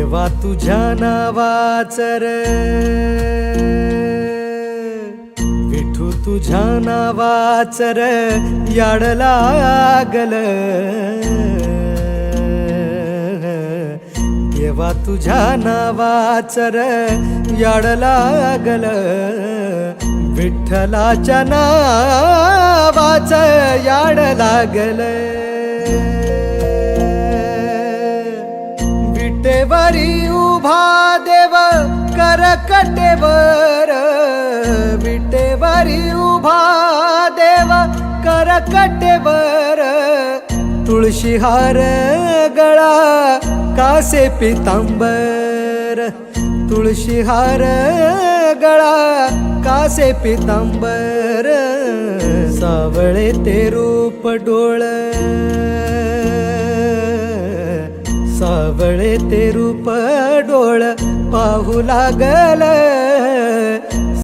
देवा तुझ्या नावाचर विठू तुझ्या नावाचर याड लागल देवा तुझ्या नावाचर याड लागल विठ्ठलाच्या नावाच याड लागल विटेवरी उभा देव करकटेवर विटेवरी उभा देव करकटेवर तुळशी हार गळा कासे पितांबर तुळशी हार गळा कासे पितांबर सावळे ते रूप डोळ सावळे ते रूप डोळ पाहू लागल